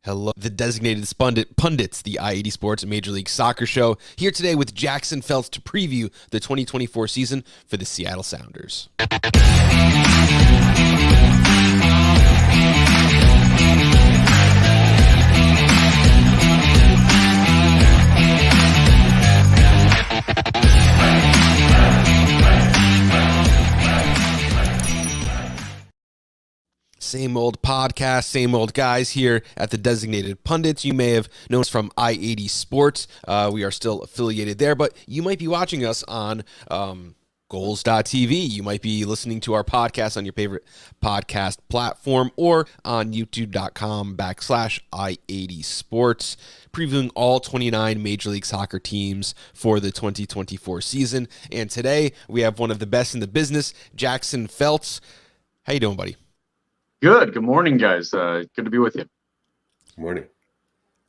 Hello, the Designated Pundits, the I-80 Sports Major League Soccer show, here today with Jackson Phelps to preview the 2024 season for the Seattle Sounders. Same old podcast, same old guys here at the Designated Pundits. You may have known us from I-80 Sports. We are still affiliated there, but you might be watching us on goals.tv. You might be listening to our podcast on your favorite podcast platform or on youtube.com/I-80 Sports, previewing all 29 Major League Soccer teams for the 2024 season. And today we have one of the best in the business, Jackson Phelps. How you doing, buddy? Good morning, guys. Good to be with you. Good morning.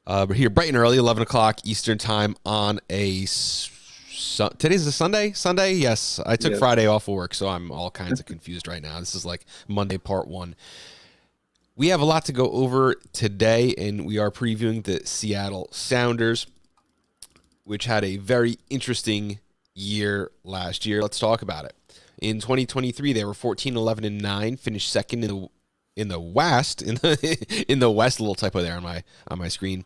We're here bright and early, 11 o'clock Eastern time on today's a Sunday? Sunday? Yes. I took Friday off of work, so I'm all kinds of confused right now. This is like Monday part one. We have a lot to go over today, and we are previewing the Seattle Sounders, which had a very interesting year last year. Let's talk about it. In 2023, they were 14-11-9, finished second in the West, in the West, a little typo there on my screen,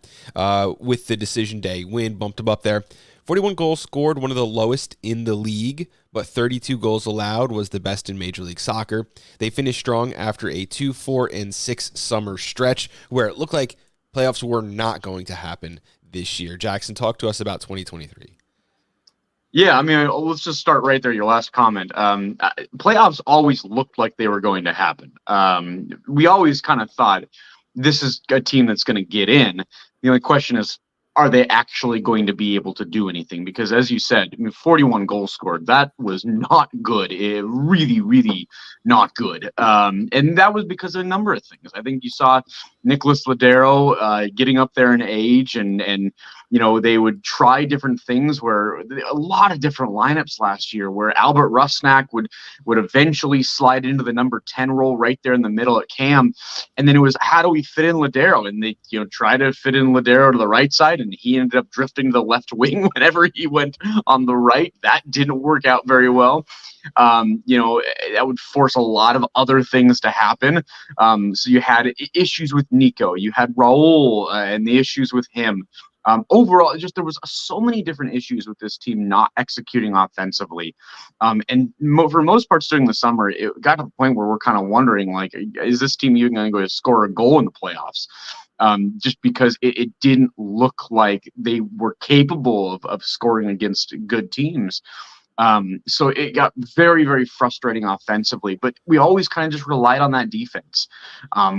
with the decision day win, bumped them up there. 41 goals scored, one of the lowest in the league, but 32 goals allowed was the best in Major League Soccer. They finished strong after a 2-4-6 summer stretch where it looked like playoffs were not going to happen this year. Jackson, talk to us about 2023. Yeah, I mean, let's just start right there, your last comment. Playoffs always looked like they were going to happen. We always kind of thought this is a team that's going to get in. The only question is, are they actually going to be able to do anything? Because as you said, I mean, 41 goals scored, that was not good. It really, really not good. And that was because of a number of things. I think you saw Nicolas Lodeiro getting up there in age and you know, they would try different things where a lot of different lineups last year where Albert Rusnak would eventually slide into the number 10 role right there in the middle at Cam. And then it was, how do we fit in Lodeiro? And they, try to fit in Lodeiro to the right side, and he ended up drifting to the left wing whenever he went on the right. That didn't work out very well. That would force a lot of other things to happen. So you had issues with Nico, you had Raul and the issues with him. Overall, there was so many different issues with this team not executing offensively. For most parts during the summer, it got to the point where we're kind of wondering, like, is this team even going to go to score a goal in the playoffs? Just because it didn't look like they were capable of scoring against good teams. So it got very, very frustrating offensively, but we always kind of just relied on that defense,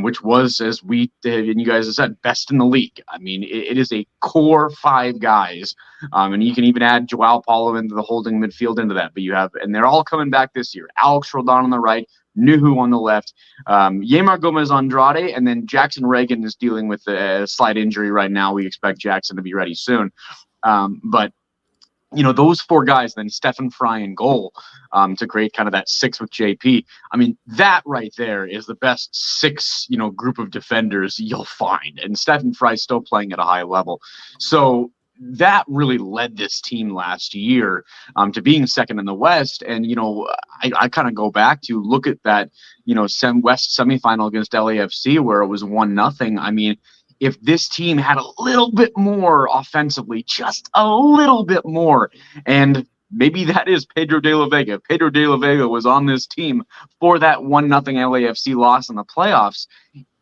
which was, as we did, and you guys have said, best in the league. I mean, it is a core 5 guys, and you can even add Joao Paulo into the holding midfield into that, but and they're all coming back this year. Alex Roldan on the right, Nuhu on the left, Yemar Gomez Andrade, and then Jackson Reagan is dealing with a slight injury right now. We expect Jackson to be ready soon. But those 4 guys, then Stephen Fry in goal, to create kind of that 6 with JP. I mean, that right there is the best 6, group of defenders you'll find. And Stephen Fry's still playing at a high level. So that really led this team last year to being second in the West. And, I kind of go back to look at that, West semifinal against LAFC where it was 1-0. I mean, if this team had a little bit more offensively, just a little bit more, and maybe that is Pedro de la Vega. If Pedro de la Vega was on this team for that 1-0 LAFC loss in the playoffs,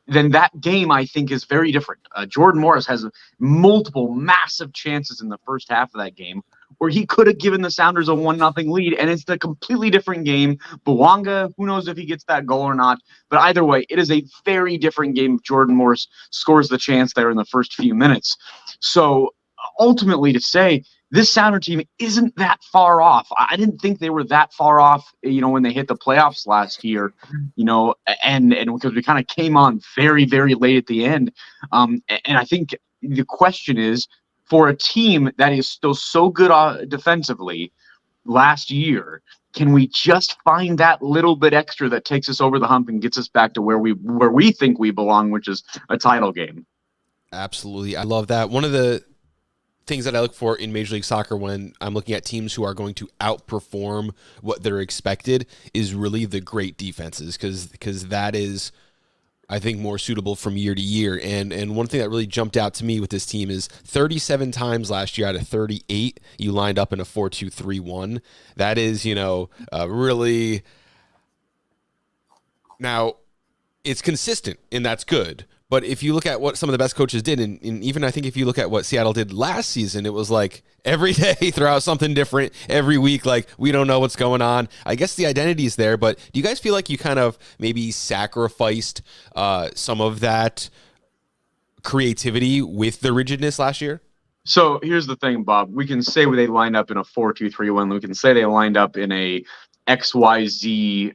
then that game, I think, is very different. Jordan Morris has multiple massive chances in the first half of that game where he could have given the Sounders a 1-0 lead, and it's a completely different game. Bouanga, who knows if he gets that goal or not, but either way, it is a very different game if Jordan Morris scores the chance there in the first few minutes. So ultimately to say, this Sounder team isn't that far off. I didn't think they were that far off, when they hit the playoffs last year, and because we kind of came on very, very late at the end. And I think the question is, for a team that is still so good defensively last year, can we just find that little bit extra that takes us over the hump and gets us back to where we think we belong, which is a title game? Absolutely. I love that. One of the things that I look for in Major League Soccer when I'm looking at teams who are going to outperform what they're expected is really the great defenses, because that is, I think, more suitable from year to year. And one thing that really jumped out to me with this team is 37 times last year out of 38, you lined up in a 4-2-3-1. That is, really, now it's consistent and that's good. But if you look at what some of the best coaches did, and even I think if you look at what Seattle did last season, it was like every day throw out something different, every week, like we don't know what's going on. I guess the identity is there, but do you guys feel like you kind of maybe sacrificed some of that creativity with the rigidness last year? So here's the thing, Bob. We can say they lined up in a 4-2-3-1. We can say they lined up in a XYZU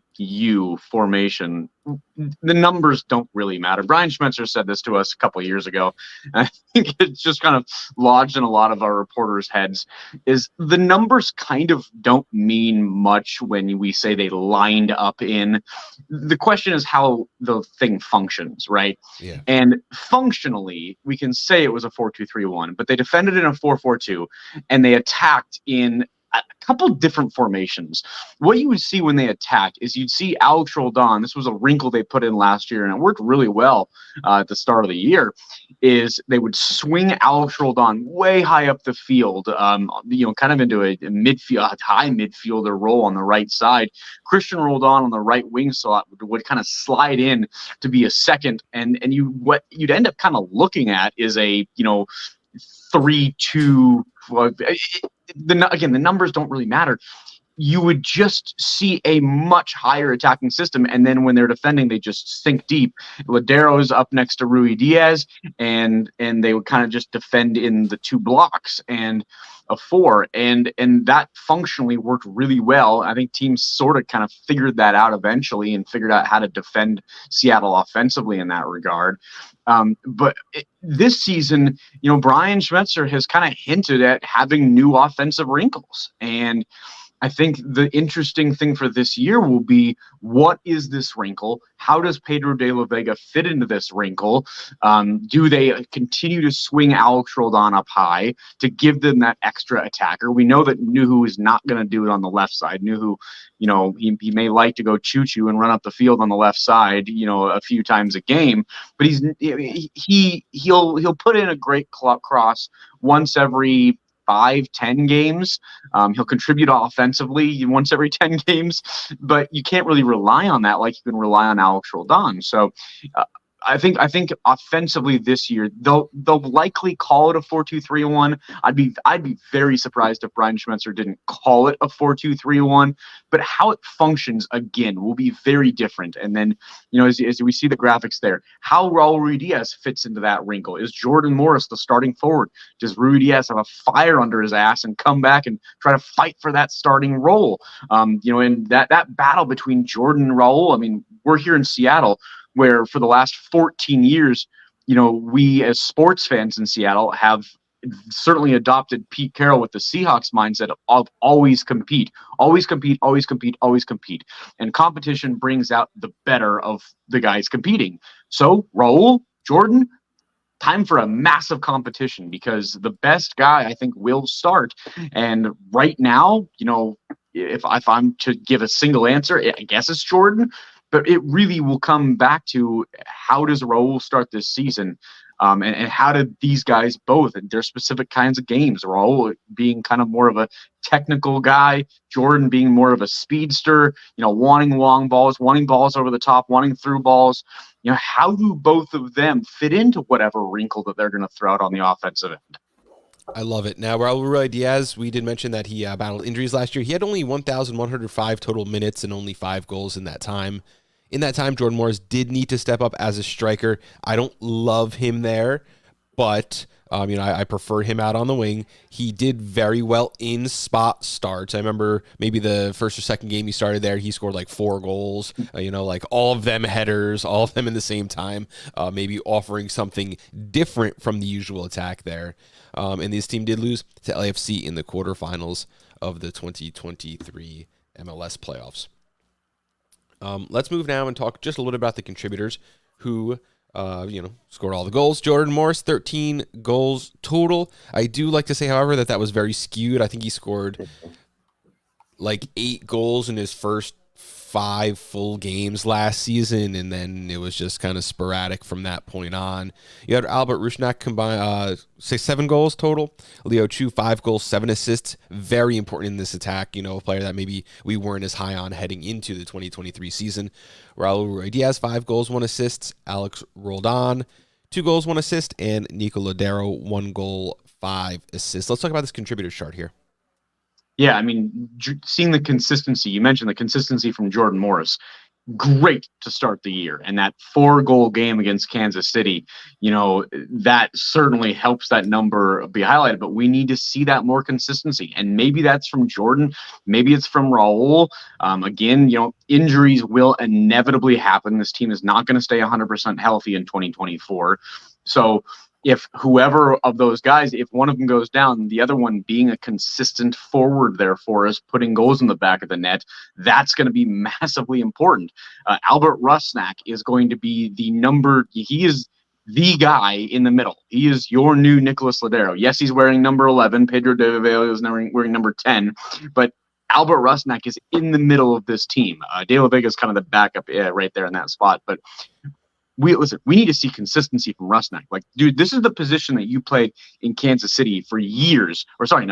formation. The numbers don't really matter. Brian Schmetzer said this to us a couple of years ago. And I think it's just kind of lodged in a lot of our reporters' heads, is the numbers kind of don't mean much when we say they lined up in. The question is how the thing functions, right? Yeah. And functionally, we can say it was a 4-2-3-1, but they defended in a 4-4-2, and they attacked in a couple different formations. What you would see when they attack is you'd see Alex Roldan. This was a wrinkle they put in last year, and it worked really well at the start of the year, is they would swing Alex Roldan way high up the field, kind of into a high midfielder role on the right side. Christian Roldan on the right wing slot would kind of slide in to be a second, and what you'd end up kind of looking at is a 3-2. Again, the numbers don't really matter. You would just see a much higher attacking system, and then when they're defending, they just sink deep. Lodeiro is up next to Rui Diaz, and they would kind of just defend in the two blocks and a four, and that functionally worked really well. I think teams sort of kind of figured that out eventually and figured out how to defend Seattle offensively in that regard. But this season, Brian Schmetzer has kind of hinted at having new offensive wrinkles, and I think the interesting thing for this year will be, what is this wrinkle? How does Pedro de la Vega fit into this wrinkle? Do they continue to swing Alex Roldan up high to give them that extra attacker? We know that Nuhu is not going to do it on the left side. Nuhu, he may like to go choo-choo and run up the field on the left side, a few times a game, but he'll put in a great cross once every 5-10 games. He'll contribute offensively once every 10 games, but you can't really rely on that like you can rely on Alex Roldan. So I think offensively this year they'll likely call it a 4-2-3-1. I'd be very surprised if Brian Schmetzer didn't call it a 4-2-3-1. But how it functions again will be very different. And then as we see the graphics there, how Raul Rui Diaz fits into that wrinkle. Is Jordan Morris the starting forward? Does Rui Diaz have a fire under his ass and come back and try to fight for that starting role? And that battle between Jordan and Raul. I mean, we're here in Seattle, where for the last 14 years, we as sports fans in Seattle have certainly adopted Pete Carroll with the Seahawks mindset of always compete, always compete, always compete, always compete. And competition brings out the better of the guys competing. So Raul, Jordan, time for a massive competition, because the best guy, I think, will start. And right now, if I'm to give a single answer, I guess it's Jordan. But it really will come back to, how does Raul start this season? And how did these guys both in their specific kinds of games? Raul being kind of more of a technical guy, Jordan being more of a speedster, wanting long balls, wanting balls over the top, wanting through balls. How do both of them fit into whatever wrinkle that they're going to throw out on the offensive end? I love it. Now, Raul Rui Diaz, we did mention that he battled injuries last year. He had only 1,105 total minutes and only 5 goals in that time. In that time, Jordan Morris did need to step up as a striker. I don't love him there, but I prefer him out on the wing. He did very well in spot starts. I remember maybe the first or second game he started there, he scored like 4 goals, like all of them headers, all of them in the same time, maybe offering something different from the usual attack there. And this team did lose to LAFC in the quarterfinals of the 2023 MLS playoffs. Let's move now and talk just a little bit about the contributors who Scored all the goals. Jordan Morris, 13 goals total. I do like to say, however, that was very skewed. I think he scored like 8 goals in his first 5 full games last season, and then it was just kind of sporadic from that point on. You had Albert Rusnak combine 7 goals total. Leo Chu, 5 goals, 7 assists. Very important in this attack. A player that maybe we weren't as high on heading into the 2023 season. Raul Ruiz Diaz, 5 goals, 1 assist. Alex Roldan, 2 goals, 1 assist, and Nicolas Lodeiro, 1 goal, 5 assists. Let's talk about this contributors chart here. Yeah, I mean, seeing the consistency, you mentioned the consistency from Jordan Morris. Great to start the year. And that 4-goal game against Kansas City, that certainly helps that number be highlighted. But we need to see that more consistency. And maybe that's from Jordan. Maybe it's from Raul. Again, injuries will inevitably happen. This team is not going to stay 100% healthy in 2024. So if whoever of those guys, if one of them goes down, the other one being a consistent forward there for us, putting goals in the back of the net, that's going to be massively important. Albert Rusnak is going to be he is the guy in the middle. He is your new Nicolas Lodeiro. Yes, he's wearing number 11. Pedro de Vega is wearing number 10, but Albert Rusnak is in the middle of this team. De La Vega is kind of the backup right there in that spot, but we need to see consistency from Rusnak. Like, dude, this is the position that you played in Kansas City for years, Salt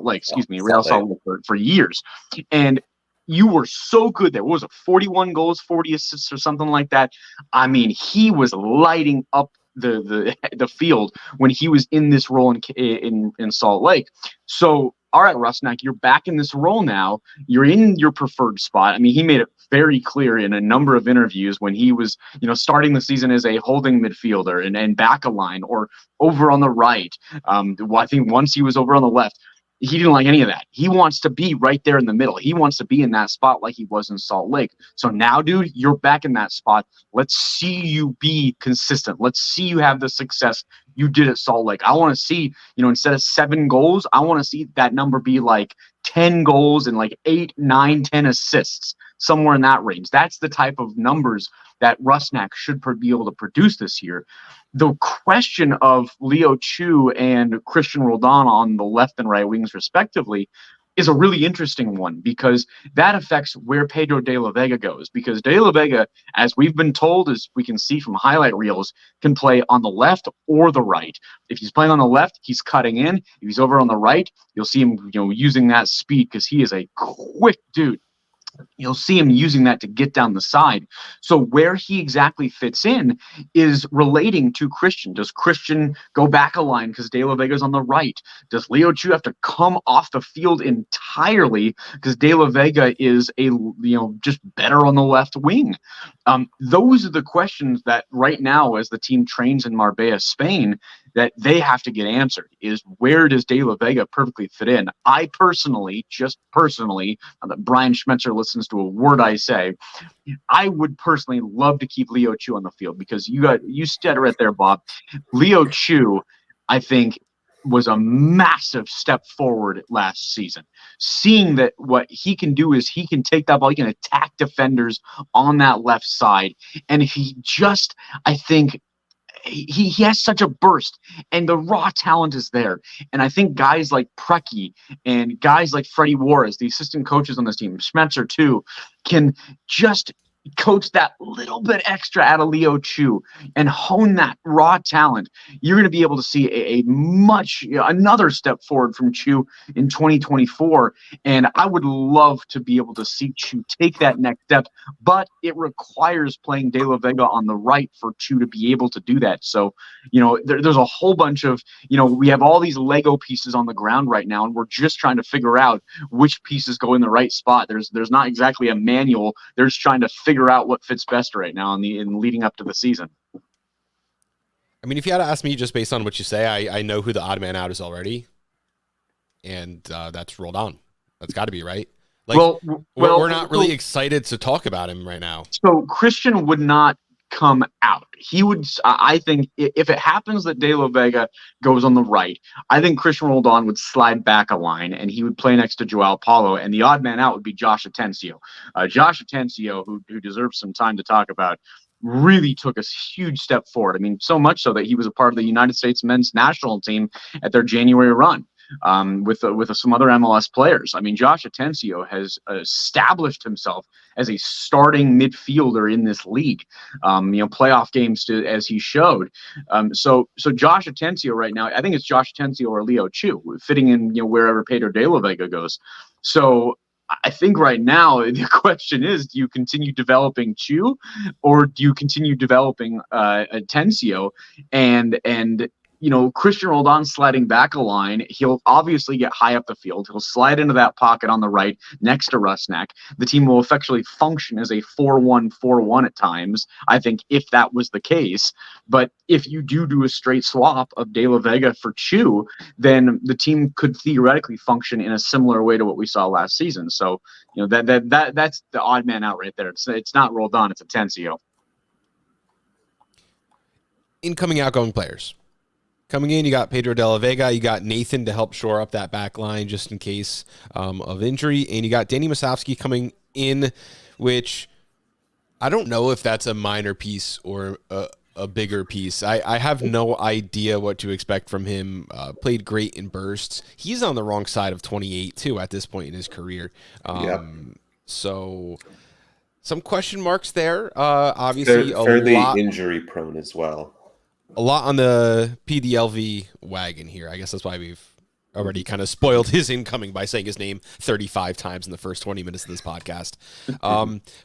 Lake, Real Salt Lake for years. And you were so good there. What was it, 41 goals, 40 assists or something like that? I mean, he was lighting up the field when he was in this role in Salt Lake. So, all right, Rusnak, you're back in this role now. You're in your preferred spot. I mean, he made it very clear in a number of interviews when he was, starting the season as a holding midfielder and back a line or over on the right. I think once he was over on the left. He didn't like any of that. He wants to be right there in the middle. He wants to be in that spot like he was in Salt Lake. So now, dude, you're back in that spot. Let's see you be consistent. Let's see you have the success you did at Salt Lake. I want to see, instead of 7 goals, I want to see that number be like 10 goals and like 8, 9, 10 assists, somewhere in that range. That's the type of numbers that Rusnak should be able to produce this year. The question of Leo Chu and Christian Roldan on the left and right wings, respectively, is a really interesting one because that affects where Pedro de la Vega goes. Because de la Vega, as we've been told, as we can see from highlight reels, can play on the left or the right. If he's playing on the left, he's cutting in. If he's over on the right, you'll see him, using that speed because he is a quick dude. You'll see him using that to get down the side. So where he exactly fits in is relating to Christian. Does Christian go back a line because De La Vega's on the right? Does Leo Chu have to come off the field entirely because De La Vega is just better on the left wing? Those are the questions that right now, as the team trains in Marbella, Spain, that they have to get answered, is where does De La Vega perfectly fit in? I personally, that Brian Schmetzer listens to a word I say, I would personally love to keep Leo Chu on the field because you said it right there, Bob. Leo Chu, I think, was a massive step forward last season. Seeing that what he can do is he can take that ball, he can attack defenders on that left side. And if he just, I think, he has such a burst and the raw talent is there. And I think guys like Preki and guys like Freddie Juarez, the assistant coaches on this team, Schmetzer too, can just coach that little bit extra out of Leo Chu and hone that raw talent. You're going to be able to see another step forward from Chu in 2024. And I would love to be able to see Chu take that next step, but it requires playing De La Vega on the right for Chu to be able to do that. So, there's a whole bunch of, we have all these Lego pieces on the ground right now, and we're just trying to figure out which pieces go in the right spot. There's not exactly a manual. They're just trying to figure out what fits best right now in leading up to the season. I mean, if you had to ask me just based on what you say, I know who the odd man out is already, and that's Roldan. That's got to be right. We're not really excited to talk about him right now. So Christian would not come out. He would, I think, if it happens that De La Vega goes on the right, I think Christian Roldan would slide back a line and he would play next to Joao Paulo, and the odd man out would be Josh Atencio. Josh Atencio, who deserves some time to talk about. really took a huge step forward. I mean, so much so that he was a part of the United States men's national team at their January run with some other MLS players. I mean, Josh Atencio has established himself as a starting midfielder in this league. Playoff games as he showed. So Josh Atencio right now, I think it's Josh Atencio or Leo Chu, fitting in wherever Pedro de la Vega goes. So I think right now the question is: do you continue developing Chu, or do you continue developing Atencio? And Christian Roldan sliding back a line, he'll obviously get high up the field. He'll slide into that pocket on the right next to Rusnak. The team will effectively function as a 4-1-4-1 at times, I think, if that was the case. But if you do a straight swap of De La Vega for Chu, then the team could theoretically function in a similar way to what we saw last season. So, that's the odd man out right there. It's not Roldan, it's Atencio. Incoming, outgoing players. Coming in, you got Pedro de la Vega, you got Nathan to help shore up that back line just in case of injury, and you got Danny Musovski coming in, which I don't know if that's a minor piece or a bigger piece. I have no idea what to expect from him. Played great in bursts. He's on the wrong side of 28, too, at this point in his career. So some question marks there. Obviously, fairly injury-prone as well. A lot on the PDLV wagon here. I guess that's why we've already kind of spoiled his incoming by saying his name 35 times in the first 20 minutes of this podcast.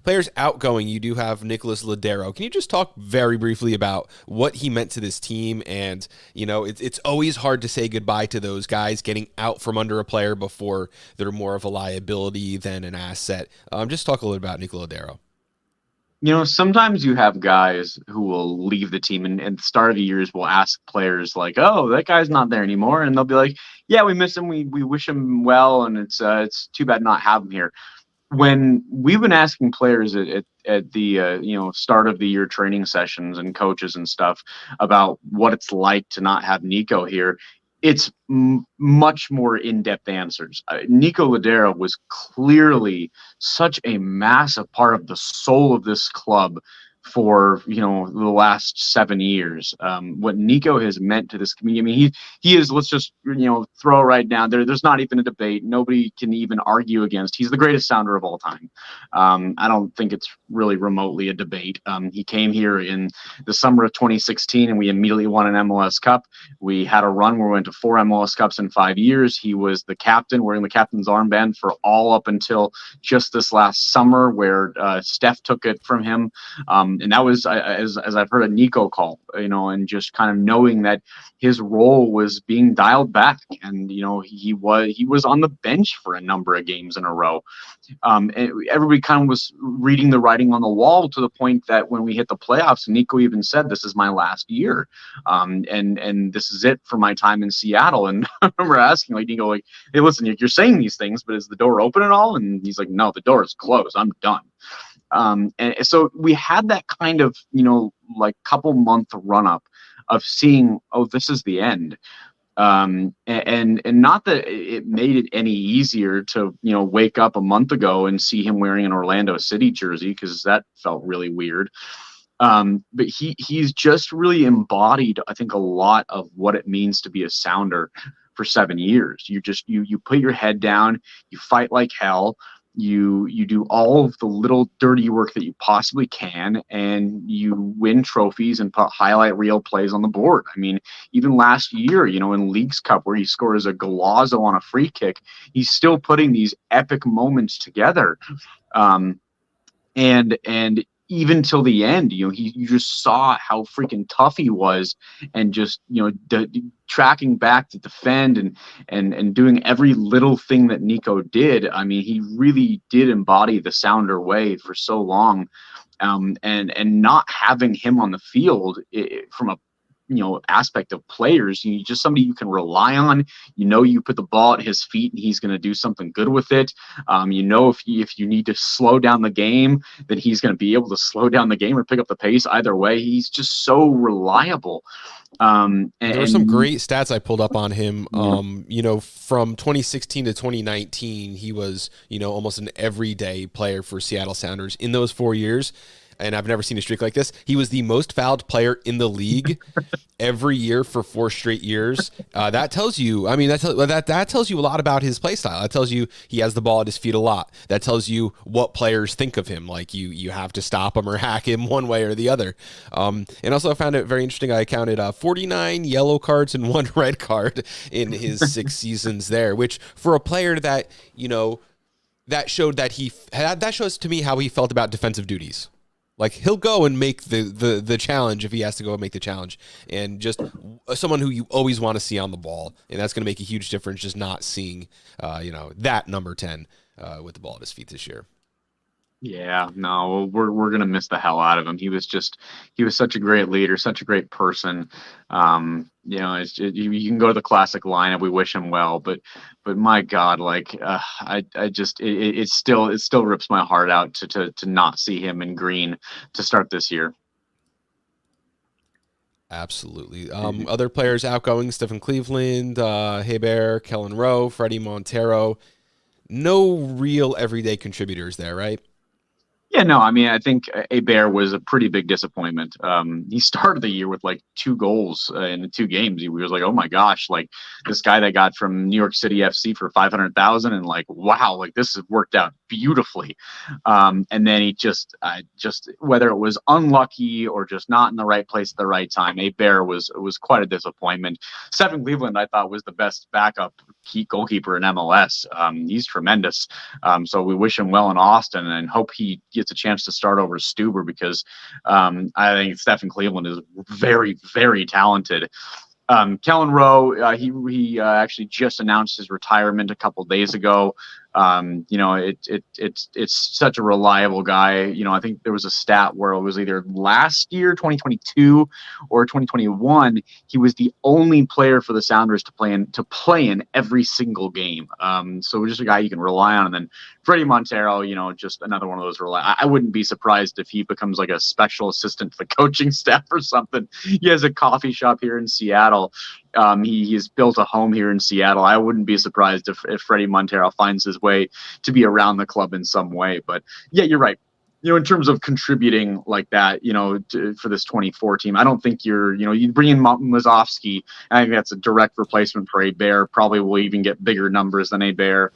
Players outgoing, you do have Nicolas Lodeiro. Can you just talk very briefly about what he meant to this team? And, it's always hard to say goodbye to those guys getting out from under a player before they're more of a liability than an asset. Just talk a little about Nicolas Lodeiro. Sometimes you have guys who will leave the team and at the start of the years will ask players like, oh, that guy's not there anymore. And they'll be like, yeah, we miss him. We wish him well. And it's too bad not have him here. When we've been asking players at the start of the year training sessions and coaches and stuff about what it's like to not have Nico here, it's much more in-depth answers. Nico Lodeiro was clearly such a massive part of the soul of this club for the last 7 years. What Nico has meant to this community. I mean, he is. Let's just throw it right down there. There's not even a debate. Nobody can even argue against. He's the greatest sounder of all time. I don't think it's really remotely a debate. He came here in the summer of 2016, and we immediately won an MLS Cup. We had a run where we went to 4 MLS Cups in 5 years. He was the captain, wearing the captain's armband for all up until just this last summer, where Steph took it from him. And that was, as I've heard a Nico call, and just kind of knowing that his role was being dialed back, and he was on the bench for a number of games in a row. And everybody kind of was reading the writing on the wall, to the point that when we hit the playoffs, Nico even said, "This is my last year, and this is it for my time in Seattle." And I remember asking Nico, "Hey, listen, you're saying these things, but is the door open at all?" And he's like, "No, the door is closed. I'm done." And so we had that kind of, couple month run up of seeing, oh, this is the end. And not that it made it any easier to, wake up a month ago and see him wearing an Orlando City jersey, because that felt really weird. But he's just really embodied, I think, a lot of what it means to be a Sounder for 7 years. You put your head down, you fight like hell. You do all of the little dirty work that you possibly can, and you win trophies and put highlight reel plays on the board. I mean, even last year, in Leagues Cup, where he scores a golazo on a free kick, he's still putting these epic moments together. And even till the end, you just saw how freaking tough he was, and just tracking back to defend and doing every little thing that Nico did. I mean, he really did embody the Sounder way for so long, and not having him on the field from a aspect of players, just somebody you can rely on. You put the ball at his feet and he's going to do something good with it. If you need to slow down the game, then he's going to be able to slow down the game or pick up the pace. Either way, he's just so reliable. And there were some great stats I pulled up on him. From 2016 to 2019, he was, almost an everyday player for Seattle Sounders in those 4 years. and I've never seen a streak like this. He was the most fouled player in the league every year for 4 straight years. That tells you, I mean, that tells you a lot about his play style. That tells you he has the ball at his feet a lot. That tells you what players think of him. Like you have to stop him or hack him one way or the other. And also I found it very interesting. I counted 49 yellow cards and 1 red card in his 6 seasons there, which for a player that, you know, that showed that that shows to me how he felt about defensive duties. Like he'll go and make the challenge if he has to go and make the challenge, and just someone who you always want to see on the ball, and that's going to make a huge difference. Just not seeing, that number 10 with the ball at his feet this year. Yeah, no, we're gonna miss the hell out of him. He was such a great leader, such a great person. You can go to the classic lineup. We wish him well, but my God, like it still rips my heart out to not see him in green to start this year. Absolutely. Other players outgoing: Stephen Cleveland, Hebert, Kellen Rowe, Freddie Montero. No real everyday contributors there, right? Yeah, no, I mean, I think Hebert was a pretty big disappointment. He started the year with like 2 goals in 2 games. He was like, oh my gosh, like this guy that got from New York City FC for $500,000, and like, wow, like this has worked out beautifully. And then he just whether it was unlucky or just not in the right place at the right time, Hebert was quite a disappointment. Stephen Cleveland, I thought, was the best backup goalkeeper in MLS. He's tremendous. So we wish him well in Austin and hope he gets a chance to start over Stuber, because I think Stephen Cleveland is very, very talented. Kellen Rowe, he actually just announced his retirement a couple days ago. It's such a reliable guy. I think there was a stat where it was either last year, 2022, or 2021. He was the only player for the Sounders to play in every single game. So just a guy you can rely on. And then Freddie Montero, just another one of those. I wouldn't be surprised if he becomes like a special assistant to the coaching staff or something. He has a coffee shop here in Seattle. He's built a home here in Seattle. I wouldn't be surprised if Freddie Montero finds his way to be around the club in some way. But yeah, you're right. In terms of contributing like that, for this 24 team, I don't think you bring in Mazovsky. I think that's a direct replacement for Hebert. Probably will even get bigger numbers than Hebert.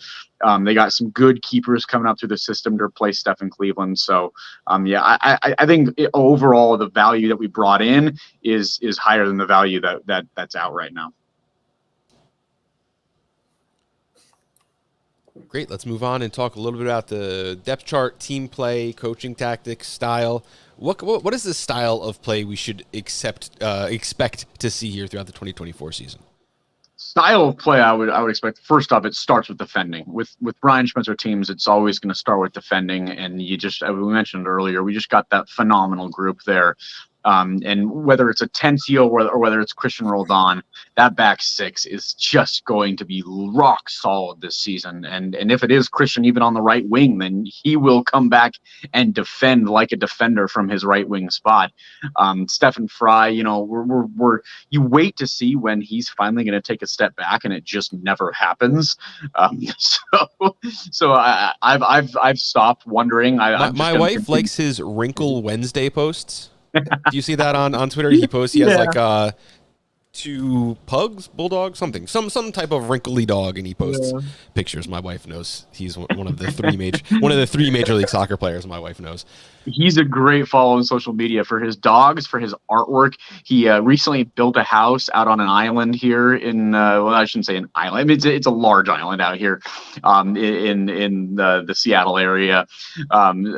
They got some good keepers coming up through the system to replace Stephen Cleveland. So, I think overall the value that we brought in is higher than the value that's out right now. Great. Let's move on and talk a little bit about the depth chart, team play, coaching tactics, style. What is the style of play we should expect to see here throughout the 2024 season? Style of play, I would expect. First off, it starts with defending. With Brian Schmetzer teams, it's always going to start with defending. And we mentioned earlier, we just got that phenomenal group there. And whether it's Atencio or whether it's Christian Roldan, that back 6 is just going to be rock solid this season. And if it is Christian even on the right wing, then he will come back and defend like a defender from his right wing spot. Stephen Fry, you wait to see when he's finally going to take a step back, and it just never happens. So I've stopped wondering. My wife likes his Wrinkle Wednesday posts. Do you see that on Twitter? He posts. He has like 2 pugs, bulldogs, something, some type of wrinkly dog, and he posts pictures. My wife knows he's one of the 3 Major League Soccer players. My wife knows. He's a great follow on social media for his dogs, for his artwork. He recently built a house out on an island here in, I shouldn't say an island. I mean, it's a large island out here in the Seattle area.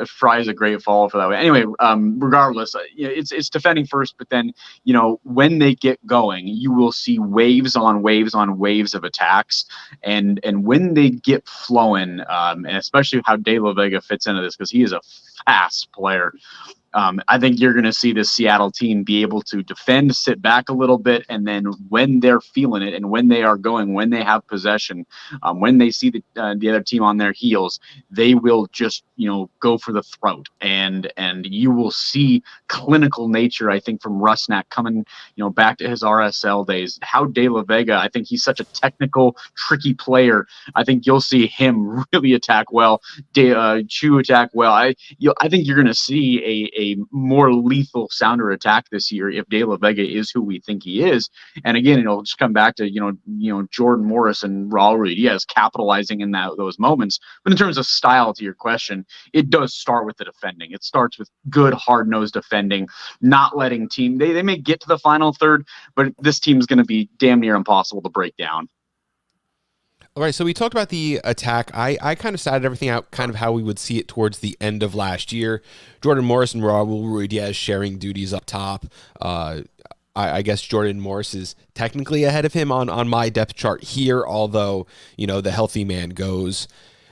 Fry is a great follow for that way. Anyway, regardless, it's defending first, but then, when they get going, you will see waves on waves on waves of attacks. And when they get flowing, and especially how De La Vega fits into this, because he is a fast player. I think you're going to see the Seattle team be able to defend, sit back a little bit, and then when they're feeling it and when they are going, when they have possession, when they see the other team on their heels, they will just go for the throat, and you will see clinical nature. I think from Rusnak coming back to his RSL days. How De La Vega, I think he's such a technical, tricky player. I think you'll see him really attack well. Chu attack well. I think you're going to see a more lethal sounder attack this year if De La Vega is who we think he is. And again, it'll just come back to Jordan Morris and Raul Ruiz capitalizing in those moments. But in terms of style, to your question, it does start with the defending. It starts with good hard-nosed defending, not letting team. They may get to the final third, but this team is going to be damn near impossible to break down. All right, so we talked about the attack. I kind of statted everything out kind of how we would see it towards the end of last year. Jordan Morris and Raul Ruiz sharing duties up top. I guess Jordan Morris is technically ahead of him on my depth chart here, although, the healthy man goes.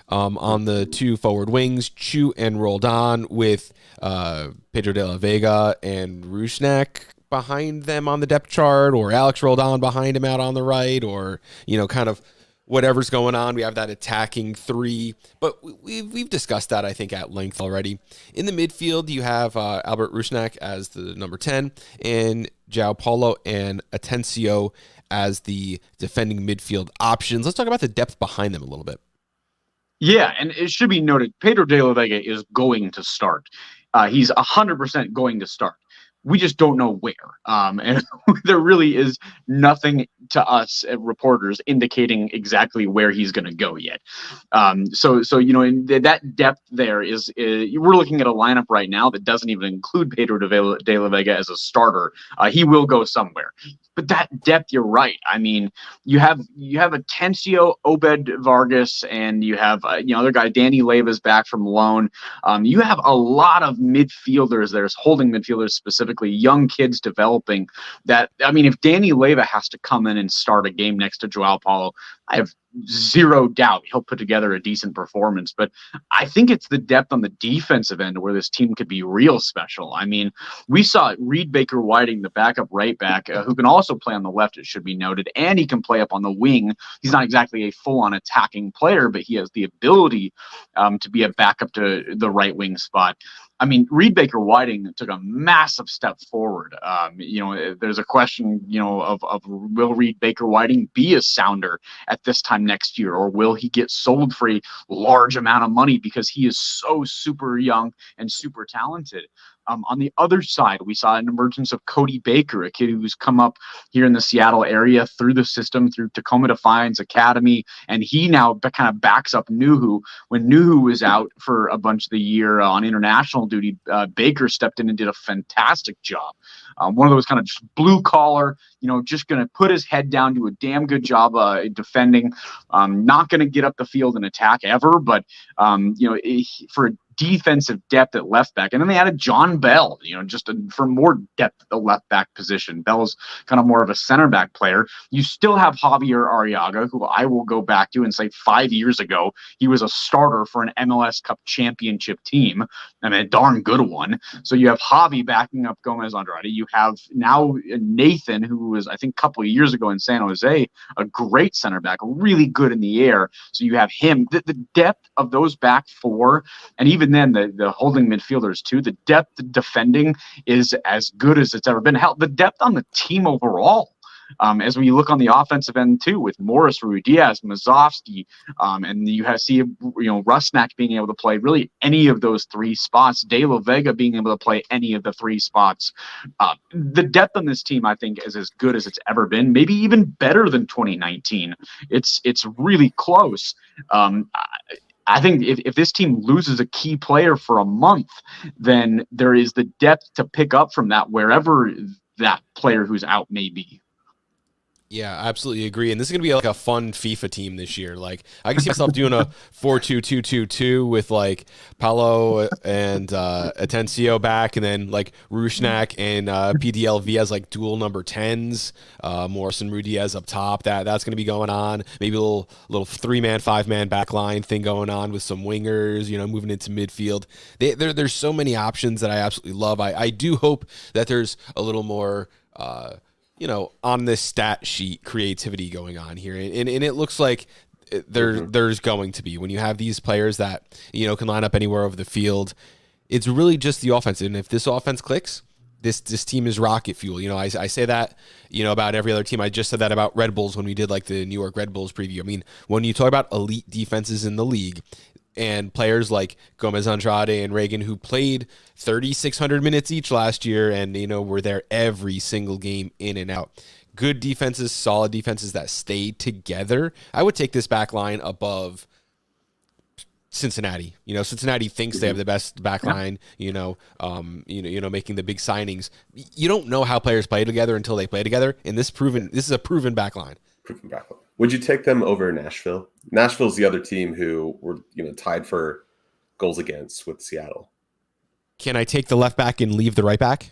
On the two forward wings, Chu and Roldan, with Pedro de la Vega and Rusnak behind them on the depth chart, or Alex Roldan behind him out on the right, or, kind of whatever's going on. We have that attacking three, but we've discussed that, I think, at length already. In the midfield, you have Albert Rusnak as the number 10, and João Paulo and Atencio as the defending midfield options. Let's talk about the depth behind them a little bit. Yeah, and it should be noted, Pedro de la Vega is going to start. He's 100% going to start. We just don't know where. And there really is nothing to us reporters indicating exactly where he's going to go yet. So in that depth there is we're looking at a lineup right now that doesn't even include Pedro de la Vega as a starter. He will go somewhere. But that depth, you're right. I mean, you have Atencio, Obed Vargas, and you have other guy, Danny Leiva's back from loan. You have a lot of midfielders. There's holding midfielders specifically, young kids developing. That, I mean, if Danny Leiva has to come in and start a game next to João Paulo, I have zero doubt he'll put together a decent performance. But I think it's the depth on the defensive end where this team could be real special. I mean, we saw Reed Baker-Whiting, the backup right back, who can also play on the left, it should be noted, and he can play up on the wing. He's not exactly a full-on attacking player, but he has the ability to be a backup to the right wing spot. I mean, Reed Baker-Whiting took a massive step forward. There's a question, of will Reed Baker-Whiting be a sounder at this time next year, or will he get sold for a large amount of money because he is so super young and super talented? On the other side, we saw an emergence of Cody Baker, a kid who's come up here in the Seattle area through the system, through Tacoma Defiance Academy, and he now kind of backs up Nuhu. When Nuhu was out for a bunch of the year on international duty, Baker stepped in and did a fantastic job. One of those kind of just blue collar, just going to put his head down, do a damn good job defending. Not going to get up the field and attack ever, but for defensive depth at left back. And then they added John Bell, for more depth at the left back position. Bell's kind of more of a center back player. You still have Javier Arriaga, who I will go back to and say 5 years ago, he was a starter for an MLS Cup championship team, and a darn good one. So you have Javi backing up Gomez Andrade. You have now Nathan, who was, I think, a couple of years ago in San Jose, a great center back, really good in the air. So you have him. The depth of those back four, and even then the holding midfielders too, the depth defending is as good as it's ever been. Hell, the depth on the team overall, as we look on the offensive end too, with Morris, Ruiz, Mazovsky, and you see Rusnak being able to play really any of those three spots, De La Vega being able to play any of the three spots. The depth on this team, I think, is as good as it's ever been, maybe even better than 2019. It's really close. I think if this team loses a key player for a month, then there is the depth to pick up from that wherever that player who's out may be. Yeah, I absolutely agree. And this is going to be like a fun FIFA team this year. Like, I can see myself doing a 4-2-2-2-2 with like Paulo and Atencio back, and then like Rusnak and PDLV as like dual number 10s, Morris and Ruiz up top. That's going to be going on. Maybe a little 3-man, 5-man back line thing going on with some wingers, moving into midfield. There's so many options that I absolutely love. I do hope that there's a little more on this stat sheet creativity going on here. And it looks like there's going to be, when you have these players that, can line up anywhere over the field, it's really just the offense. And if this offense clicks, this team is rocket fuel. I say that, about every other team. I just said that about Red Bulls when we did like the New York Red Bulls preview. I mean, when you talk about elite defenses in the league, and players like Gomez Andrade and Reagan, who played 3,600 minutes each last year and, were there every single game in and out. Good defenses, solid defenses that stay together. I would take this back line above Cincinnati. Cincinnati thinks they have the best back line, making the big signings. You don't know how players play together until they play together. And this is a proven back line. Proven back line. Would you take them over Nashville? Nashville's the other team who were, tied for goals against with Seattle. Can I take the left back and leave the right back?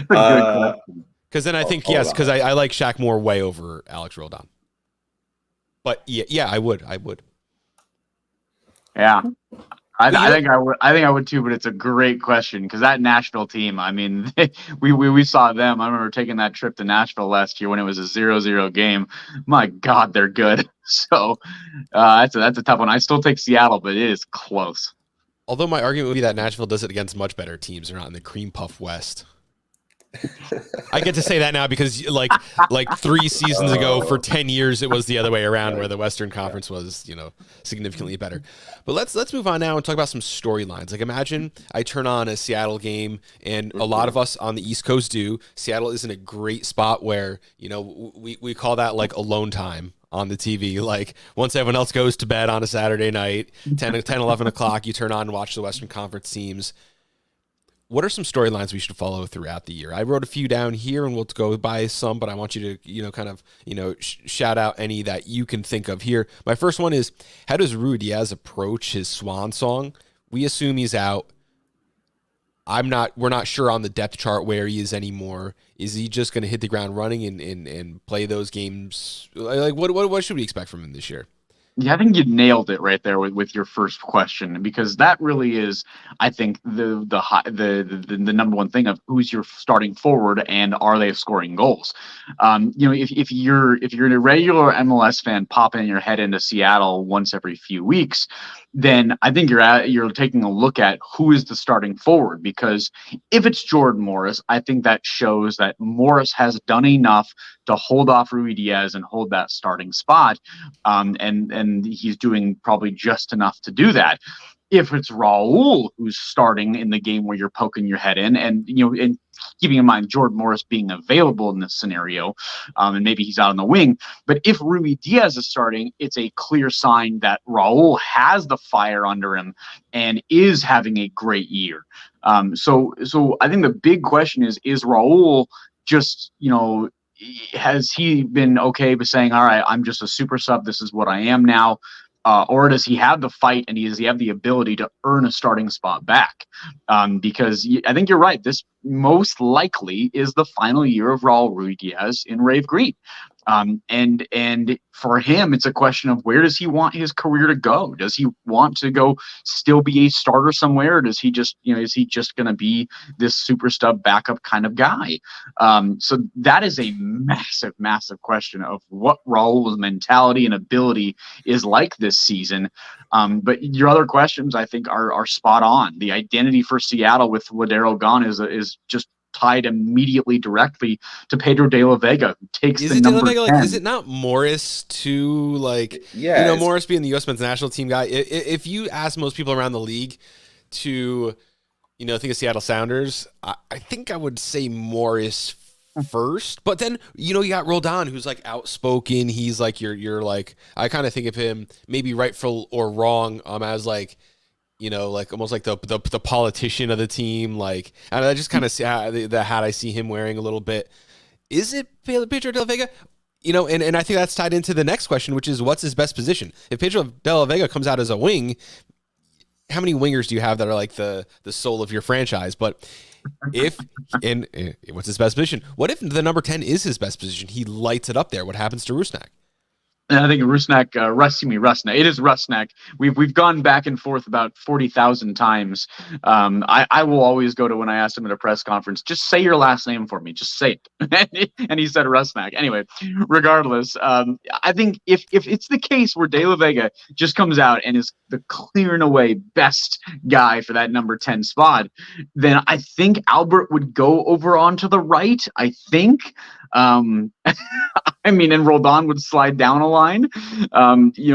Because then I think yes, because I like Shaq Moore way over Alex Roldan. But yeah, I would. Yeah, I think I would too. But it's a great question because that Nashville team. I mean, we saw them. I remember taking that trip to Nashville last year when it was a 0-0 game. My God, they're good. So that's a tough one. I still take Seattle, but it is close. Although my argument would be that Nashville does it against much better teams. They're not in the cream puff West. I get to say that now because like 3 seasons ago for 10 years, it was the other way around where the Western Conference was, significantly better. But let's move on now and talk about some storylines. Like imagine I turn on a Seattle game and a lot of us on the East Coast do. Seattle is in a great spot where, we call that like alone time on the TV. Like once everyone else goes to bed on a Saturday night, 10, 11 o'clock, you turn on and watch the Western Conference teams. What are some storylines we should follow throughout the year? I wrote a few down here, and we'll go by some, but I want you to, shout out any that you can think of here. My first one is, how does Ruidíaz approach his swan song? We assume he's out. We're not sure on the depth chart where he is anymore. Is he just going to hit the ground running and play those games? Like, what should we expect from him this year? Yeah, I think you nailed it right there with your first question, because that really is, I think, the number one thing of who's your starting forward and are they scoring goals. If you're a regular MLS fan popping your head into Seattle once every few weeks, then I think you're taking a look at who is the starting forward, because if it's Jordan Morris, I think that shows that Morris has done enough to hold off Ruidíaz and hold that starting spot, and he's doing probably just enough to do that. If it's Raul who's starting in the game where you're poking your head in, and keeping in mind Jordan Morris being available in this scenario, and maybe he's out on the wing, but if Ruidíaz is starting, it's a clear sign that Raul has the fire under him and is having a great year. So I think the big question is Raul just, has he been okay with saying, all right, I'm just a super sub, this is what I am now? Or does he have the fight and does he have the ability to earn a starting spot back? Because I think you're right. This most likely is the final year of Raul Ruidíaz in Rave Green. And for him, it's a question of where does he want his career to go? Does he want to go still be a starter somewhere? Or does he just, is he just going to be this super stub backup kind of guy? So that is a massive, massive question of what Raul's mentality and ability is like this season. But your other questions, I think, are spot on. The identity for Seattle with Lodeiro gone is just tied immediately directly to Pedro de la Vega, who takes the number 10. Like, is it not Morris too? Like, Morris being the U.S. men's national team guy. If you ask most people around the league to, think of Seattle Sounders, I think I would say Morris first. But then, you got Roldan, who's like outspoken. He's like you're like, I kind of think of him maybe rightful or wrong as like, like almost like the politician of the team. Like, and I just kind of see the hat I see him wearing a little bit. Is it Pedro de la Vega? And I think that's tied into the next question, which is what's his best position? If Pedro de la Vega comes out as a wing, how many wingers do you have that are like the soul of your franchise? But what's his best position? What if the number 10 is his best position? He lights it up there. What happens to Rusnak? And I think Rusnak, it is Rusnak. We've gone back and forth about 40,000 times. I will always go to when I asked him at a press conference, just say your last name for me. Just say it. And he said Rusnak. Anyway, regardless, I think if it's the case where De La Vega just comes out and is the clear and away best guy for that number 10 spot, then I think Albert would go over onto the right. I think. I mean, and Roldan would slide down a line.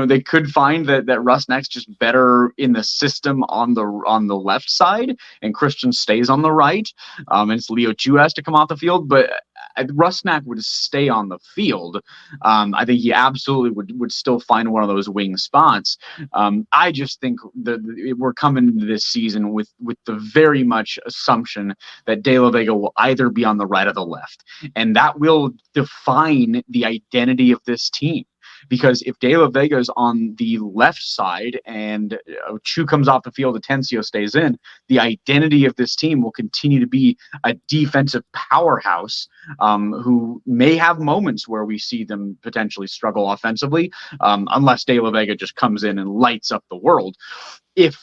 They could find that Rusnak's just better in the system on the left side, and Christian stays on the right. And it's Leo Chu has to come off the field, but Rusnak would stay on the field. I think he absolutely would still find one of those wing spots. I just think that we're coming into this season with the very much assumption that De La Vega will either be on the right or the left, and that will define the identity of this team. Because if De La Vega is on the left side and Chu comes off the field, Atencio stays in, the identity of this team will continue to be a defensive powerhouse who may have moments where we see them potentially struggle offensively, unless De La Vega just comes in and lights up the world. If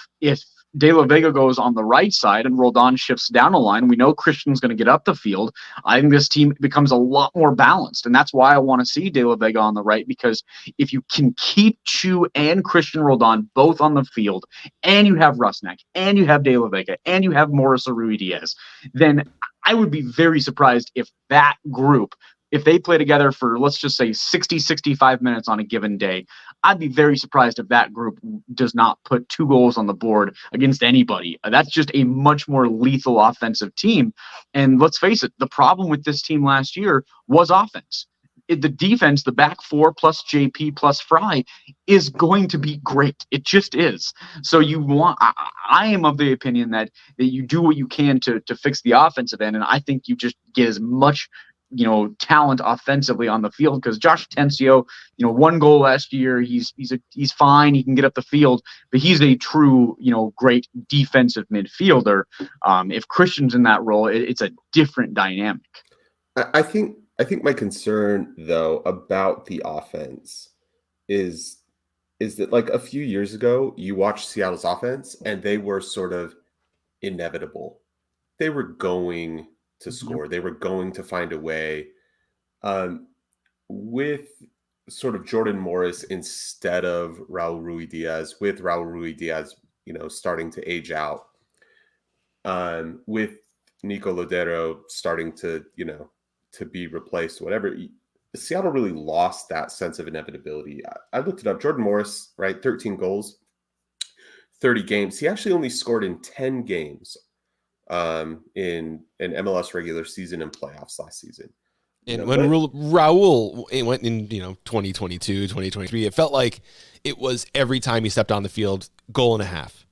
De La Vega goes on the right side and Roldan shifts down a line, we know Christian's going to get up the field. I think this team becomes a lot more balanced, and that's why I want to see De La Vega on the right, because if you can keep Chu and Christian Roldan both on the field, and you have Rusnak, and you have De La Vega, and you have Morris Ruidiaz, then I would be very surprised if that group, if they play together for, let's just say, 60, 65 minutes on a given day, I'd be very surprised if that group does not put 2 goals on the board against anybody. That's just a much more lethal offensive team. And let's face it, the problem with this team last year was offense. The defense, the back 4 plus JP plus Fry, is going to be great. It just is. So I am of the opinion that you do what you can to fix the offensive end, and I think you just get as much talent offensively on the field, because Josh Atencio, 1 goal last year, he's fine, he can get up the field, but he's a true, great defensive midfielder. If Christian's in that role, it's a different dynamic. I think my concern though about the offense is that, like, a few years ago, you watched Seattle's offense and they were sort of inevitable. They were going to score. They were going to find a way. With sort of Jordan Morris instead of Raul Ruidiaz, with Raul Ruidiaz, starting to age out, with Nico Lodeiro starting to be replaced, whatever, Seattle really lost that sense of inevitability. I looked it up. Jordan Morris, right, 13 goals, 30 games. He actually only scored in 10 games in an MLS regular season and playoffs last season. And when Raul went in, 2022, 2023, it felt like it was every time he stepped on the field, goal and a half.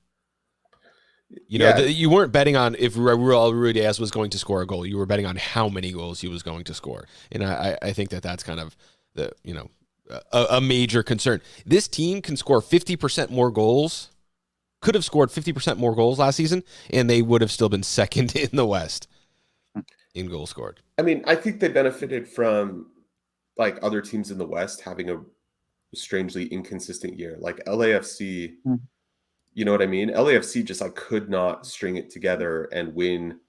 You weren't betting on if Raul Ruidiaz was going to score a goal. You were betting on how many goals he was going to score. And I think that's kind of a major concern. This team can score 50% more goals. Could have scored 50% more goals last season, and they would have still been second in the West in goals scored. I mean, I think they benefited from, like, other teams in the West having a strangely inconsistent year. Like LAFC, you know what I mean? LAFC just could not string it together and win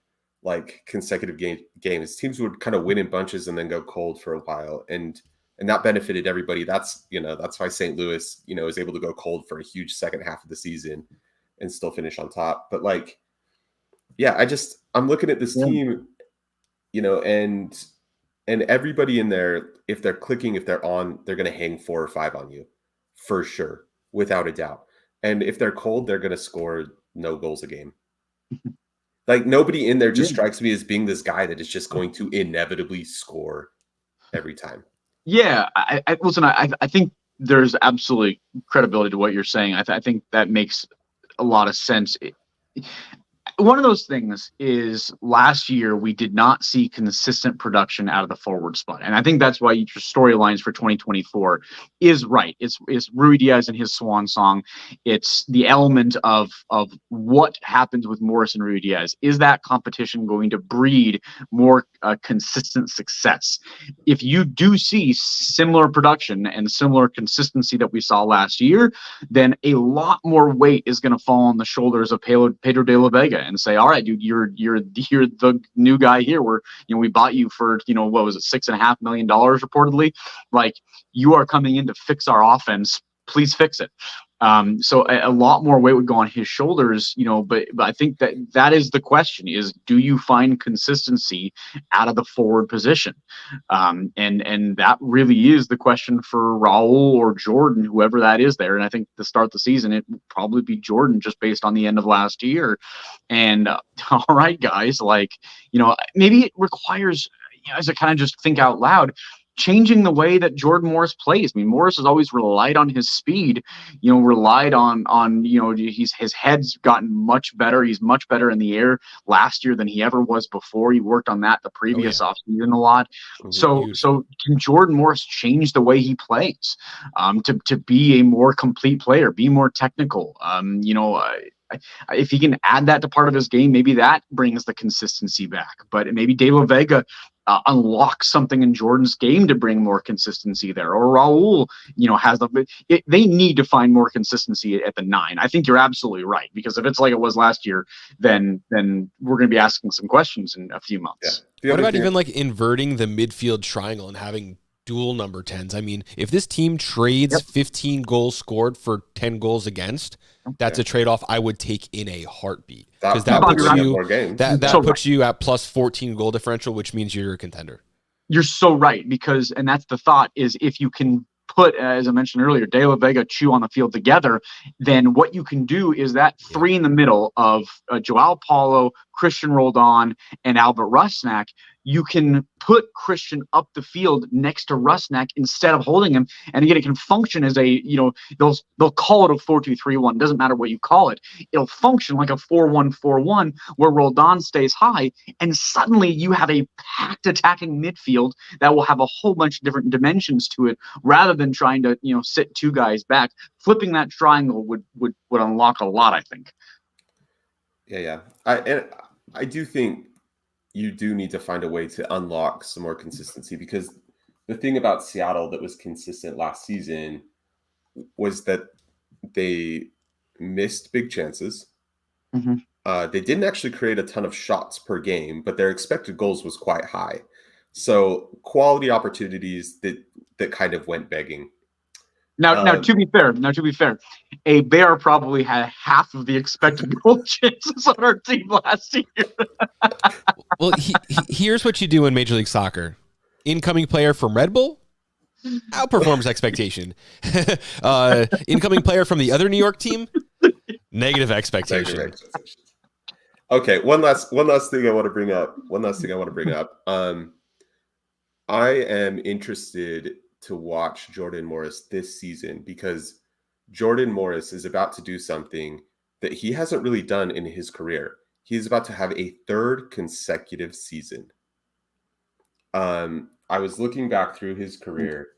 consecutive games. Teams would kind of win in bunches and then go cold for a while, and that benefited everybody. That's why St. Louis, is able to go cold for a huge second half of the season and still finish on top. But I'm looking at this team, and everybody in there, if they're clicking, if they're on, they're going to hang 4 or 5 on you for sure, without a doubt. And if they're cold, they're going to score no goals a game. Nobody in there just strikes me as being this guy that is just going to inevitably score every time. Yeah, I think there's absolutely credibility to what you're saying. I think that makes a lot of sense. One of those things is last year we did not see consistent production out of the forward spot. And I think that's why your storylines for 2024 is right. It's Ruidiaz and his swan song. It's the element of what happens with Morris and Ruidiaz. Is that competition going to breed more consistent success? If you do see similar production and similar consistency that we saw last year, then a lot more weight is going to fall on the shoulders of Pedro de la Vega and say, all right, dude, you're the new guy here. We bought you for, what was it, $6.5 million reportedly. You are coming in to fix our offense. Please fix it. So a lot more weight would go on his shoulders, but I think that is the question: is do you find consistency out of the forward position? And that really is the question for Raul or Jordan, whoever that is there. And I think to start the season, it will probably be Jordan, just based on the end of last year. And all right, guys, maybe it requires, as I kind of just think out loud, changing the way that Jordan Morris plays. I mean, Morris has always relied on his speed, relied on his head's gotten much better. He's much better in the air last year than he ever was before. He worked on that the previous offseason a lot. So can Jordan Morris change the way he plays to be a more complete player, be more technical? If he can add that to part of his game, maybe that brings the consistency back. But maybe De La Vega unlocks something in Jordan's game to bring more consistency there. Or Raul, they need to find more consistency at the 9. I think you're absolutely right, because if it's like it was last year, then we're going to be asking some questions in a few months. Yeah. What about even inverting the midfield triangle and having dual number 10s? I mean, if this team trades 15 goals scored for 10 goals against, that's a trade-off I would take in a heartbeat, because that puts you at plus 14 goal differential, which means you're a contender. You're so right, and that's the thought, is if you can put, as I mentioned earlier, De La Vega, Chu on the field together, then what you can do is that 3 in the middle of Joao Paulo, Christian Roldan, and Albert Rusnak, you can put Christian up the field next to Rusnak instead of holding him. And again, it can function as a, they'll call it a 4-2-3-1. Doesn't matter what you call it. It'll function like a 4-1-4-1 where Roldan stays high. And suddenly you have a packed attacking midfield that will have a whole bunch of different dimensions to it, rather than trying to, sit 2 guys back. Flipping that triangle would unlock a lot, I think. Yeah. I do think you do need to find a way to unlock some more consistency, because the thing about Seattle that was consistent last season was that they missed big chances. Mm-hmm. They didn't actually create a ton of shots per game, but their expected goals was quite high. So quality opportunities that kind of went begging. Now, to be fair, a Bear probably had half of the expected goal chances on our team last year. Well, here's what you do in Major League Soccer. Incoming player from Red Bull outperforms expectation. Incoming player from the other New York team, negative expectation. Okay, one last thing I want to bring up. I am interested to watch Jordan Morris this season, because Jordan Morris is about to do something that he hasn't really done in his career. He's about to have a 3rd consecutive season. I was looking back through his career.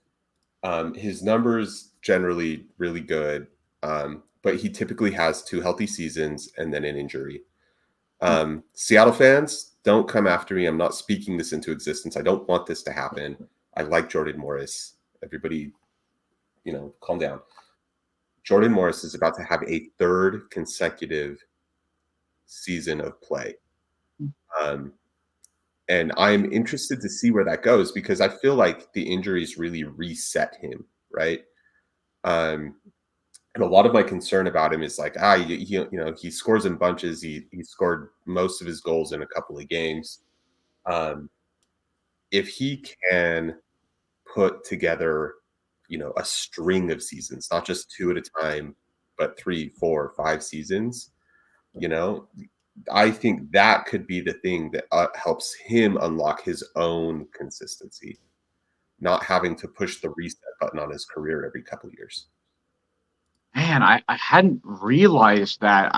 His numbers generally really good, but he typically has 2 healthy seasons and then an injury. Seattle fans, don't come after me. I'm not speaking this into existence. I don't want this to happen. I like Jordan Morris. Everybody, calm down. Jordan Morris is about to have a 3rd consecutive season of play. And I'm interested to see where that goes, because I feel like the injuries really reset him, right? And a lot of my concern about him is he scores in bunches. He scored most of his goals in a couple of games. If he can put together, a string of seasons, not just 2 at a time, but 3, 4, 5 seasons, I think that could be the thing that helps him unlock his own consistency, not having to push the reset button on his career every couple of years. Man, I hadn't realized that.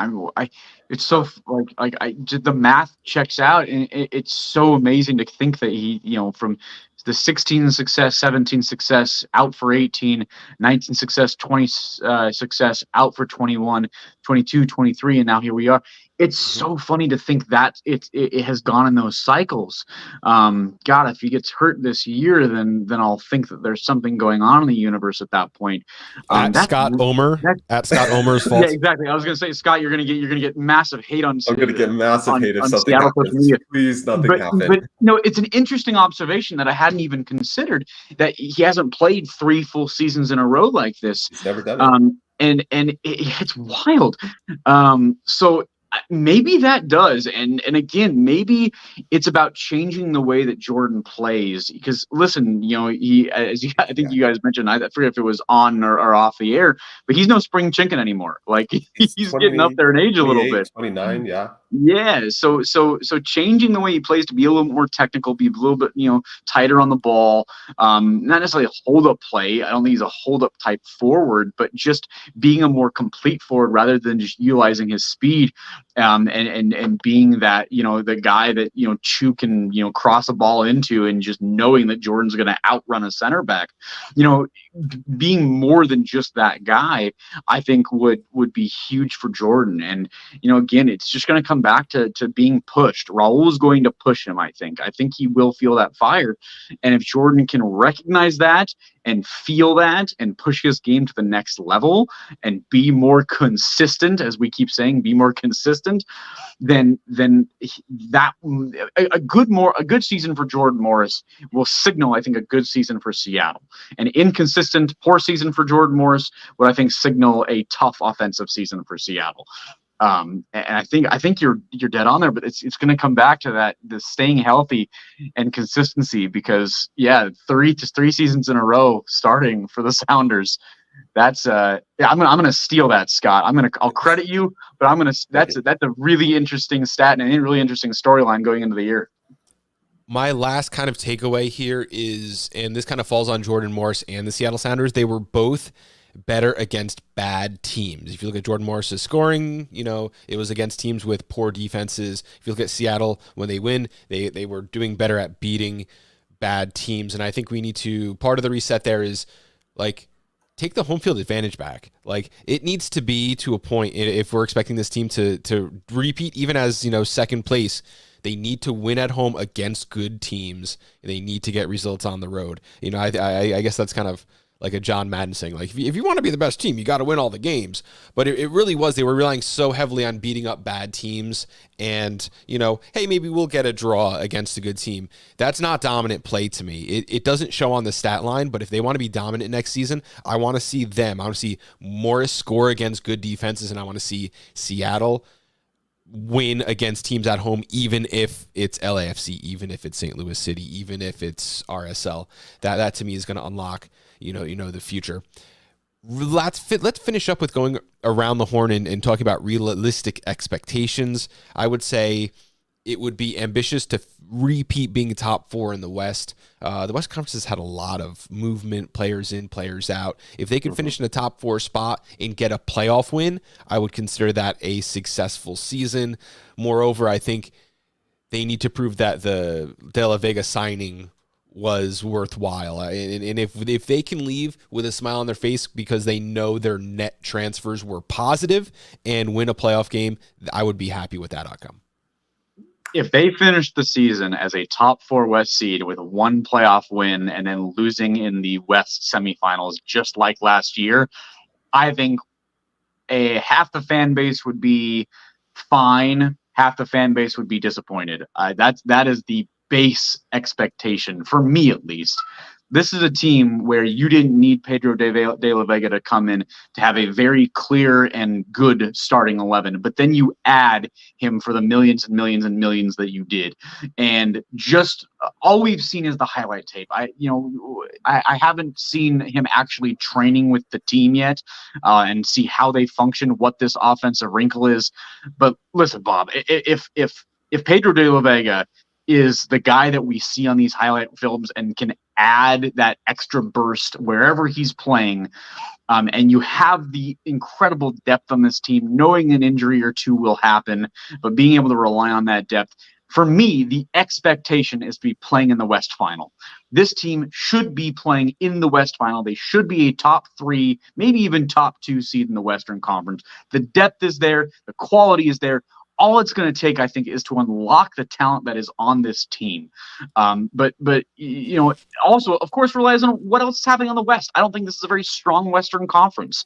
It's so the math checks out, and it's so amazing to think that he, from the 16 success, 17 success, out for 18, 19 success, 20 success, out for 21, 22, 23, and now here we are. It's so funny to think that it has gone in those cycles. God, if he gets hurt this year, then I'll think that there's something going on in the universe at that point. At Scott Omer's fault. Yeah, exactly. I was going to say, Scott, you're going to get massive hate on. I'm going to get massive hate if something happens. Please, nothing happen. But it's an interesting observation that I hadn't even considered, that he hasn't played 3 full seasons in a row like this. He's never done it. it's wild. So maybe that does, and again, maybe it's about changing the way that Jordan plays. Because listen, I think you guys mentioned, I forget if it was on or off the air, but he's no spring chicken anymore. Like he's getting up there in age a little bit. 29, yeah. Yeah, so changing the way he plays to be a little more technical, be a little bit tighter on the ball, not necessarily a hold-up play. I don't think he's a hold-up type forward, but just being a more complete forward rather than just utilizing his speed, and being that the guy that Chu can cross a ball into, and just knowing that Jordan's going to outrun a center back, being more than just that guy, I think would be huge for Jordan. And again, it's just going to come back to being pushed. Raul is going to push him. I think he will feel that fire, and if Jordan can recognize that and feel that and push his game to the next level and be more consistent, as we keep saying, be more consistent, then that a good season for Jordan Morris will signal, I think, a good season for Seattle. An inconsistent, poor season for Jordan Morris would, I think, signal a tough offensive season for Seattle. And I think you're dead on there, but it's going to come back to the staying healthy and consistency, because three seasons in a row starting for the Sounders. That's I'm gonna steal that, Scott. I'll credit you, but that's a really interesting stat and a really interesting storyline going into the year. My last kind of takeaway here is, and this kind of falls on Jordan Morris and the Seattle Sounders, they were both better against bad teams. If you look at Jordan Morris's scoring, it was against teams with poor defenses. If you look at Seattle, when they win, they were doing better at beating bad teams. And I think we need to, part of the reset there is like, take the home field advantage back. Like, it needs to be to a point, if we're expecting this team to repeat, even as, second place, they need to win at home against good teams. They need to get results on the road. I guess that's kind of like a John Madden saying, like, if you want to be the best team, you got to win all the games. But it really was, they were relying so heavily on beating up bad teams and, hey, maybe we'll get a draw against a good team. That's not dominant play to me. It doesn't show on the stat line, but if they want to be dominant next season, I want to see them. I want to see Morris score against good defenses, and I want to see Seattle win against teams at home, even if it's LAFC, even if it's St. Louis City, even if it's RSL. That to me is going to unlock the future. Let's finish up with going around the horn and talking about realistic expectations. I would say it would be ambitious to repeat being top four in the West. The West Conference has had a lot of movement, players in, players out. If they can finish in the top four spot and get a playoff win, I would consider that a successful season. Moreover, I think they need to prove that the De La Vega signing was worthwhile. And if they can leave with a smile on their face because they know their net transfers were positive and win a playoff game, I would be happy with that outcome. If they finish the season as a top four West seed with one playoff win and then losing in the West semifinals, just like last year, I think half the fan base would be fine. Half the fan base would be disappointed. That is the base expectation for me, at least. This is a team where you didn't need Pedro de la Vega to come in to have a very clear and good starting 11, but then you add him for the millions and millions and millions that you did. And just all we've seen is the highlight tape. I haven't seen him actually training with the team yet and see how they function, what this offensive wrinkle is. But listen, Bob, if Pedro de la Vega is the guy that we see on these highlight films and can add that extra burst wherever he's playing, and you have the incredible depth on this team, knowing an injury or two will happen, but being able to rely on that depth, for me, the expectation is to be playing in the West Final. This team should be playing in the West Final. They should be a top 3, maybe even top 2 seed in the Western Conference. The depth is there. The quality is there. All it's going to take, I think, is to unlock the talent that is on this team. But also, of course, relies on what else is happening on the West. I don't think this is a very strong Western Conference.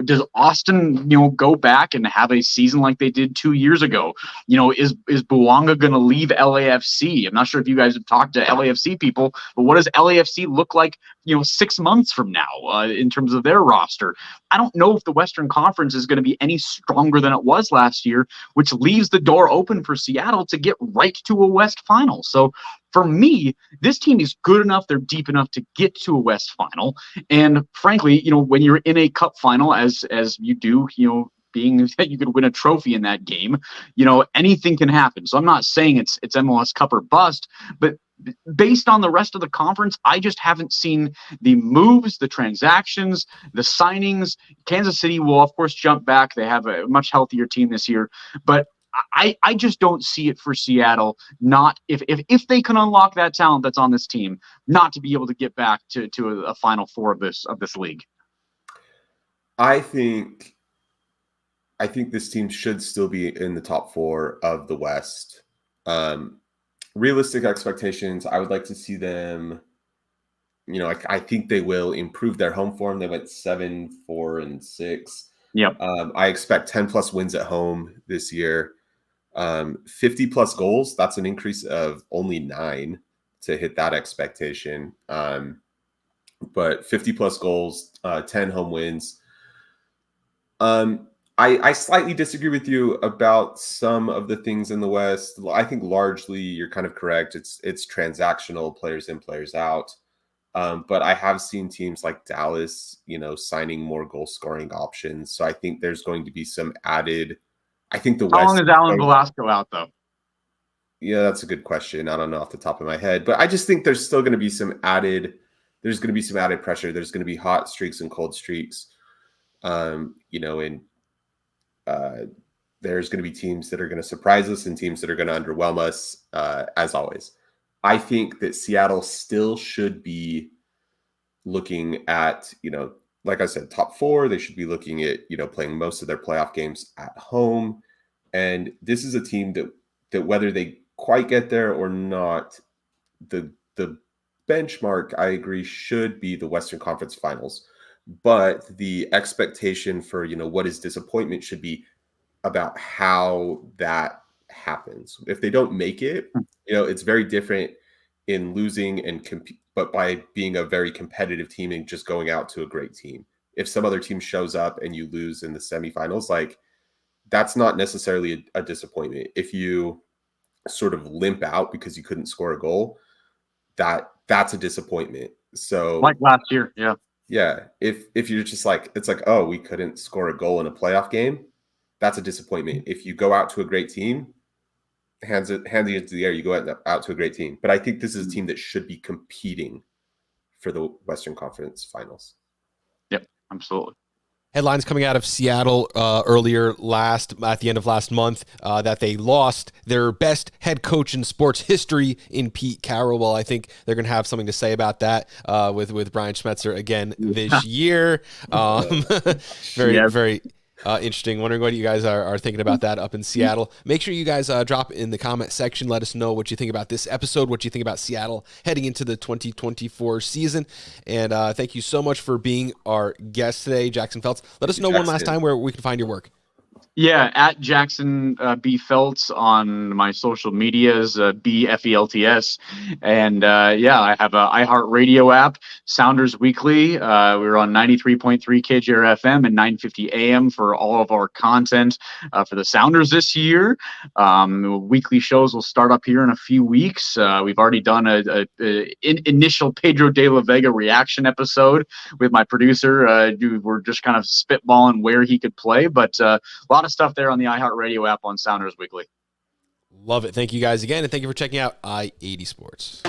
Does Austin, go back and have a season like they did 2 years ago? Is Bouanga going to leave LAFC? I'm not sure if you guys have talked to LAFC people, but what does LAFC look like 6 months from now in terms of their roster. I don't know if the Western Conference is going to be any stronger than it was last year, which leaves the door open for Seattle to get right to a West final. So for me, this team is good enough, they're deep enough to get to a West final. And frankly, when you're in a cup final, as you do, being that you could win a trophy in that game, anything can happen. So I'm not saying it's MLS Cup or bust, but based on the rest of the conference, I just haven't seen the moves, the transactions, the signings. Kansas City will, of course, jump back. They have a much healthier team this year, but I just don't see it for Seattle. Not if they can unlock that talent that's on this team, not to be able to get back to a Final Four of this league. I think this team should still be in the top 4 of the West. Realistic expectations, I would like to see them, I think they will improve their home form. They went 7-4-6. Yep. I expect 10 plus wins at home this year. 50 plus goals, that's an increase of only 9 to hit that expectation. But 50 plus goals, 10 home wins. I slightly disagree with you about some of the things in the West. I think largely you're kind of correct. It's transactional, players in, players out. But I have seen teams like Dallas, signing more goal scoring options. So I think there's going to be some added. I think the West. How long is Alan Velasco out though? Yeah, that's a good question. I don't know off the top of my head, but I just think there's still going to be some added. There's going to be some added pressure. There's going to be hot streaks and cold streaks. There's going to be teams that are going to surprise us and teams that are going to underwhelm us, as always. I think that Seattle still should be looking at, like I said, top 4. They should be looking at, playing most of their playoff games at home. And this is a team that whether they quite get there or not, the benchmark, I agree, should be the Western Conference Finals. But the expectation for, what is disappointment should be about how that happens. If they don't make it, it's very different in losing and compete, but by being a very competitive team and just going out to a great team. If some other team shows up and you lose in the semifinals, that's not necessarily a disappointment. If you sort of limp out because you couldn't score a goal, that's a disappointment. So like last year, yeah. Yeah, if you're just it's oh, we couldn't score a goal in a playoff game, that's a disappointment. If you go out to a great team, hands it into the air, you go out to a great team. But I think this is a team that should be competing for the Western Conference Finals. Yep, absolutely. Headlines coming out of Seattle earlier at the end of last month that they lost their best head coach in sports history in Pete Carroll. Well, I think they're going to have something to say about that with Brian Schmetzer again this year. Very interesting. Wondering what you guys are thinking about that up in Seattle. Make sure you guys drop in the comment section. Let us know what you think about this episode, what you think about Seattle heading into the 2024 season. And thank you so much for being our guest today, Jackson Feltz. Let us know one last time where we can find your work. Yeah, at Jackson B. Feltz on my social medias, BFELTS. And I have a iHeartRadio app, Sounders Weekly. We're on 93.3 KJR FM and 950 AM for all of our content for the Sounders this year. Weekly shows will start up here in a few weeks. We've already done an initial Pedro de la Vega reaction episode with my producer. We're just kind of spitballing where he could play, but a lot of stuff there on the iHeartRadio app on Sounders Weekly. Love it. Thank you guys again, and thank you for checking out I-80 Sports.